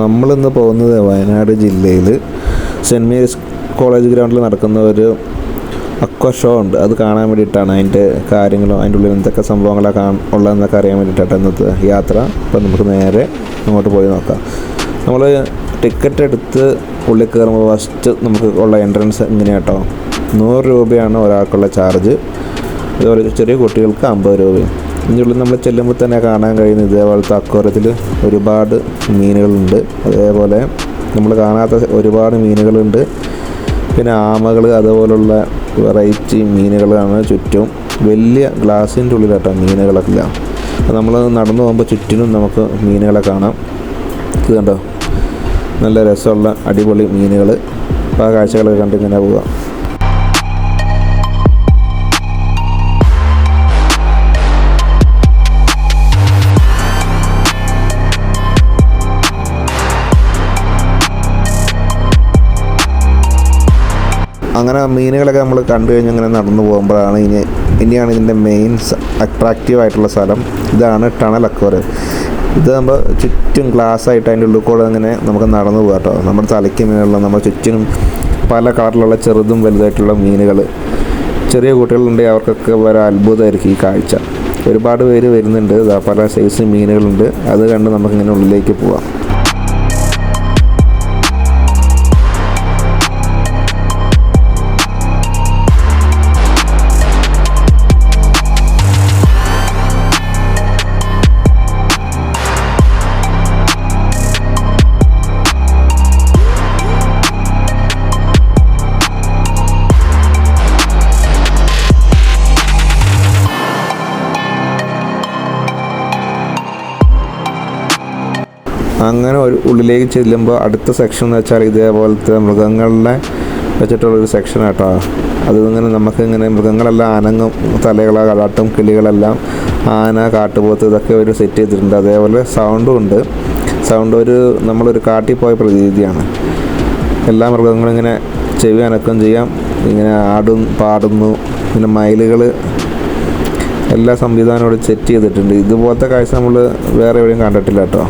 നമ്മളിന്ന് പോകുന്നത് വയനാട് ജില്ലയിൽ സെൻറ്റ് മേരീസ് കോളേജ് ഗ്രൗണ്ടിൽ നടക്കുന്ന ഒരു അക്വ ഷോ ഉണ്ട്. അത് കാണാൻ വേണ്ടിയിട്ടാണ്. അതിൻ്റെ കാര്യങ്ങളും അതിൻ്റെ ഉള്ളിൽ എന്തൊക്കെ സംഭവങ്ങളൊക്കെ ഉള്ളതെന്നൊക്കെ അറിയാൻ വേണ്ടിയിട്ടാണ് ഇന്നത്തെ യാത്ര. അപ്പോൾ നമുക്ക് നേരെ അങ്ങോട്ട് പോയി നോക്കാം. നമ്മൾ ടിക്കറ്റ് എടുത്ത് ഉള്ളിൽ കയറുമ്പോൾ ഫസ്റ്റ് നമുക്ക് ഉള്ള എൻട്രൻസ് ഇങ്ങനെയാട്ടോ. 100 രൂപയാണ് ഒരാൾക്കുള്ള ചാർജ്. അതുപോലെ ചെറിയ കുട്ടികൾക്ക് 50 രൂപയും. ഇതിൻ്റെ ഉള്ളിൽ നമ്മൾ ചെല്ലുമ്പോൾ തന്നെ കാണാൻ കഴിയുന്ന ഇതേപോലത്തെ അക്വേറിയത്തിൽ ഒരുപാട് മീനുകളുണ്ട്. അതേപോലെ നമ്മൾ കാണാത്ത ഒരുപാട് മീനുകളുണ്ട്. പിന്നെ ആമകൾ, അതുപോലുള്ള വെറൈറ്റി മീനുകളാണ് ചുറ്റും. വലിയ ഗ്ലാസിൻ്റെ ഉള്ളിലാട്ടോ മീനുകളൊക്കെ. അപ്പോൾ നമ്മൾ നടന്നു പോകുമ്പോൾ ചുറ്റിനും നമുക്ക് മീനുകളെ കാണാം. ഇത് കണ്ടോ, നല്ല രസമുള്ള അടിപൊളി മീനുകൾ. അപ്പോൾ ആ കാഴ്ചകളൊക്കെ കണ്ട് ഇങ്ങനെ പോവാം. അങ്ങനെ മീനുകളൊക്കെ നമ്മൾ കണ്ടു കഴിഞ്ഞ് ഇങ്ങനെ നടന്നു പോകുമ്പോഴാണ് ഇനിയാണ് ഇതിൻ്റെ മെയിൻ അട്രാക്റ്റീവ് ആയിട്ടുള്ള സ്ഥലം. ഇതാണ് ടണൽ അക്വേറിയം. ഇത് നമ്മൾ ചുറ്റും ഗ്ലാസ് ആയിട്ട് അതിൻ്റെ ഉള്ളിൽ കൂടെ ഇങ്ങനെ നമുക്ക് നടന്നു പോകാം കേട്ടോ. നമ്മുടെ തലയ്ക്ക് മീനുകളുള്ള, നമ്മുടെ ചുറ്റിനും പല കളറിലുള്ള ചെറുതും വലുതായിട്ടുള്ള മീനുകൾ. ചെറിയ കുട്ടികളുണ്ടെങ്കിൽ അവർക്കൊക്കെ ഒരു അത്ഭുതമായിരിക്കും ഈ കാഴ്ച. ഒരുപാട് പേര് വരുന്നുണ്ട്. പല സൈസ് മീനുകളുണ്ട്. അത് കണ്ട് നമുക്കിങ്ങനെ ഉള്ളിലേക്ക് പോവാം. അങ്ങനെ ഒരു ഉള്ളിലേക്ക് ചെല്ലുമ്പോൾ അടുത്ത സെക്ഷൻ എന്ന് വെച്ചാൽ ഇതേപോലത്തെ മൃഗങ്ങളെ വെച്ചിട്ടുള്ളൊരു സെക്ഷനാട്ടോ. അത് ഇങ്ങനെ നമുക്കിങ്ങനെ മൃഗങ്ങളെല്ലാം അനങ്ങും. തലകളെ കാട്ടും, കിളികളെല്ലാം, ആന, കാട്ടുപോത്ത്, ഇതൊക്കെ ഒരു സെറ്റ് ചെയ്തിട്ടുണ്ട്. അതേപോലെ സൗണ്ടും ഉണ്ട്. സൗണ്ട് നമ്മളൊരു കാട്ടിൽ പോയ പ്രതീതിയാണ്. എല്ലാ മൃഗങ്ങളും ഇങ്ങനെ ചെവി അനക്കം ചെയ്യാം, ഇങ്ങനെ ആടും പാടുന്നു. പിന്നെ മയിലുകൾ, എല്ലാ സംവിധാനവും സെറ്റ് ചെയ്തിട്ടുണ്ട്. ഇതുപോലത്തെ കാഴ്ച നമ്മൾ വേറെ എവിടെയും കണ്ടിട്ടില്ല കേട്ടോ.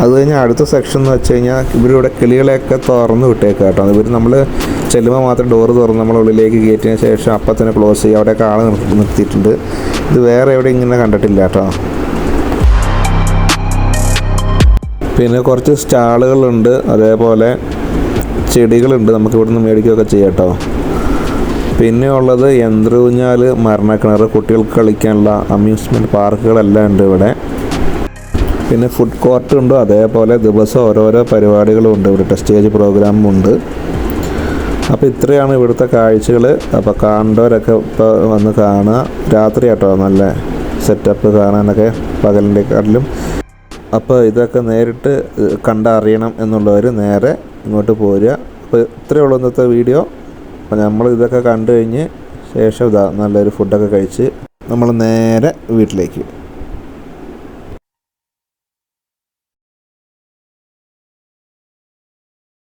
അത് കഴിഞ്ഞാൽ അടുത്ത സെക്ഷൻ എന്ന് വെച്ച് കഴിഞ്ഞാൽ ഇവരിവിടെ കിളികളെയൊക്കെ തുറന്ന് വിട്ടേക്കുക കേട്ടോ. ഇവർ നമ്മൾ ചെല്ലുമ്പോൾ മാത്രം ഡോറ് തുറന്ന് നമ്മൾ ഉള്ളിലേക്ക് കയറ്റിയതിന് ശേഷം അപ്പം തന്നെ ക്ലോസ് ചെയ്യുക. അവിടെയൊക്കെ ആൾ നിർത്തിയിട്ടുണ്ട്. ഇത് വേറെ എവിടെ ഇങ്ങനെ കണ്ടിട്ടില്ല കേട്ടോ. പിന്നെ കുറച്ച് സ്റ്റാളുകളുണ്ട്. അതേപോലെ ചെടികളുണ്ട്. നമുക്ക് ഇവിടുന്ന് മേടിക്കുകയൊക്കെ ചെയ്യാം കേട്ടോ. പിന്നെ ഉള്ളത് യന്ത്രൂഞ്ഞാൽ, മരണക്കിണർ, കുട്ടികൾക്ക് കളിക്കാനുള്ള അമ്യൂസ്മെൻറ്റ് പാർക്കുകളെല്ലാം ഉണ്ട് ഇവിടെ. പിന്നെ ഫുഡ് കോർട്ടും ഉണ്ട്. അതേപോലെ ദിവസം ഓരോരോ പരിപാടികളും ഉണ്ട്. ഇവിടുത്തെ സ്റ്റേജ് പ്രോഗ്രാമും ഉണ്ട്. അപ്പോൾ ഇത്രയാണ് ഇവിടുത്തെ കാഴ്ചകൾ. അപ്പോൾ കാണേണ്ടവരൊക്കെ ഇപ്പോൾ വന്ന് കാണുക. രാത്രി കേട്ടോ നല്ല സെറ്റപ്പ് കാണാനൊക്കെ പകലിൻ്റെക്കാട്ടിലും. അപ്പോൾ ഇതൊക്കെ നേരിട്ട് കണ്ടറിയണം എന്നുള്ളവർ നേരെ ഇങ്ങോട്ട് പോരുക. അപ്പോൾ ഇത്രയേ ഉള്ളൂ ഇന്നത്തെ വീഡിയോ. അപ്പോൾ നമ്മൾ ഇതൊക്കെ കണ്ടു കഴിഞ്ഞ് ശേഷം നല്ലൊരു ഫുഡൊക്കെ കഴിച്ച് നമ്മൾ നേരെ വീട്ടിലേക്ക്.